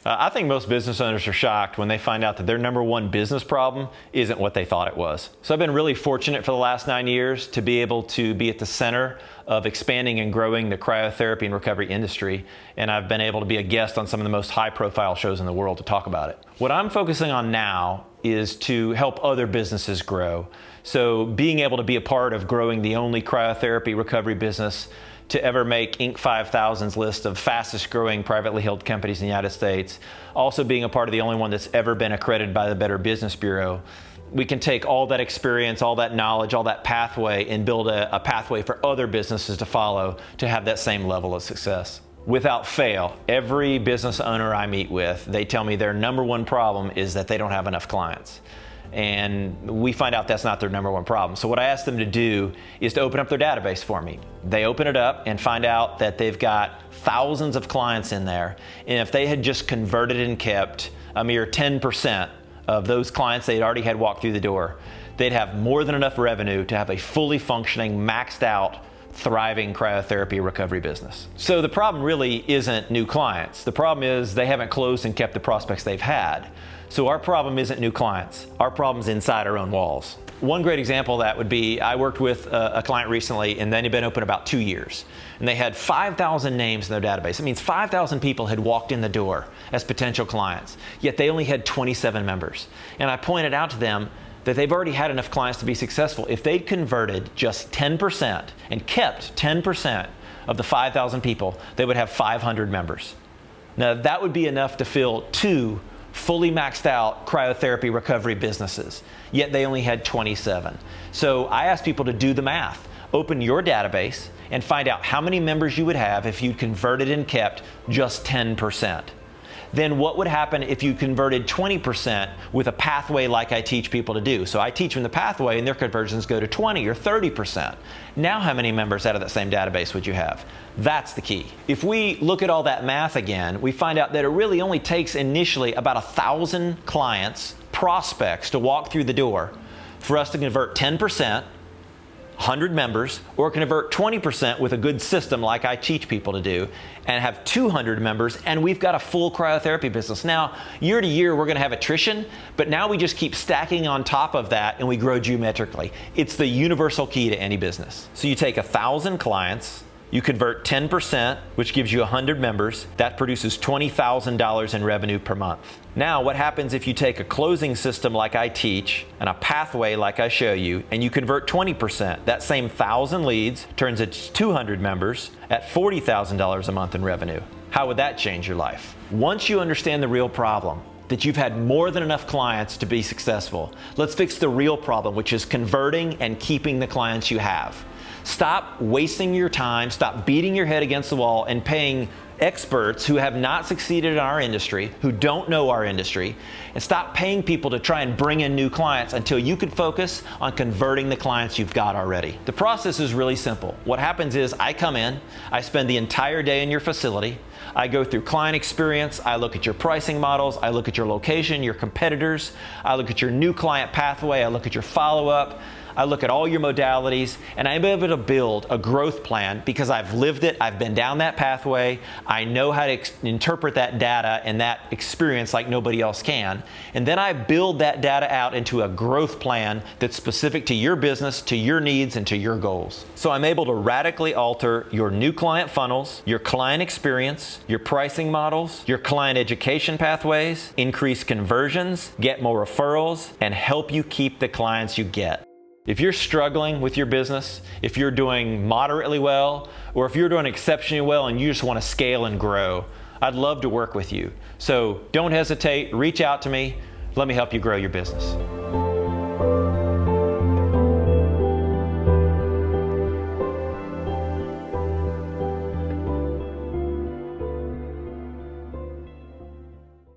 I think most business owners are shocked when they find out that their number one business problem isn't what they thought it was. So I've been really fortunate for the last 9 years to be able to be at the center of expanding and growing the cryotherapy and recovery industry. And I've been able to be a guest on some of the most high-profile shows in the world to talk about it. What I'm focusing on now is to help other businesses grow. So being able to be a part of growing the only cryotherapy recovery business to ever make Inc. 5000's list of fastest growing privately held companies in the United States, also being a part of the only one that's ever been accredited by the Better Business Bureau. We can take all that experience, all that knowledge, all that pathway and build a pathway for other businesses to follow to have that same level of success. Without fail, every business owner I meet with, they tell me their number one problem is that they don't have enough clients. And we find out that's not their number one problem. So what I ask them to do is to open up their database for me. They open it up and find out that they've got thousands of clients in there. And if they had just converted and kept a mere 10% of those clients they'd already had walk through the door, they'd have more than enough revenue to have a fully functioning, maxed out, thriving cryotherapy recovery business. So the problem really isn't new clients. The problem is they haven't closed and kept the prospects they've had. So our problem isn't new clients. Our problem's inside our own walls. One great example of that would be, I worked with a client recently and then he'd been open about 2 years. And they had 5,000 names in their database. It means 5,000 people had walked in the door as potential clients, yet they only had 27 members. And I pointed out to them that they've already had enough clients to be successful. If they'd converted just 10% and kept 10% of the 5,000 people, they would have 500 members. Now that would be enough to fill 2 fully maxed out cryotherapy recovery businesses, yet they only had 27. So I asked people to do the math. Open your database and find out how many members you would have if you converted and kept just 10%. Then what would happen if you converted 20% with a pathway like I teach people to do? So I teach them the pathway and their conversions go to 20 or 30%. Now how many members out of that same database would you have? That's the key. If we look at all that math again, we find out that it really only takes initially about 1,000 clients, prospects, to walk through the door for us to convert 10%, 100 members, or convert 20% with a good system like I teach people to do, and have 200 members, and we've got a full cryotherapy business. Now, year to year, we're gonna have attrition, but now we just keep stacking on top of that and we grow geometrically. It's the universal key to any business. So you take 1,000 clients, you convert 10%, which gives you 100 members. That produces $20,000 in revenue per month. Now, what happens if you take a closing system like I teach and a pathway like I show you, and you convert 20%? That same 1,000 leads turns into 200 members at $40,000 a month in revenue. How would that change your life? Once you understand the real problem, that you've had more than enough clients to be successful, let's fix the real problem, which is converting and keeping the clients you have. Stop wasting your time, stop beating your head against the wall and paying experts who have not succeeded in our industry, who don't know our industry, and stop paying people to try and bring in new clients until you can focus on converting the clients you've got already. The process is really simple. What happens is I come in, I spend the entire day in your facility, I go through client experience, I look at your pricing models, I look at your location, your competitors, I look at your new client pathway, I look at your follow-up, I look at all your modalities, and I'm able to build a growth plan because I've lived it, I've been down that pathway, I know how to interpret that data and that experience like nobody else can, and then I build that data out into a growth plan that's specific to your business, to your needs, and to your goals. So I'm able to radically alter your new client funnels, your client experience, your pricing models, your client education pathways, increase conversions, get more referrals, and help you keep the clients you get. If you're struggling with your business, if you're doing moderately well, or if you're doing exceptionally well and you just want to scale and grow, I'd love to work with you. So don't hesitate, reach out to me, let me help you grow your business.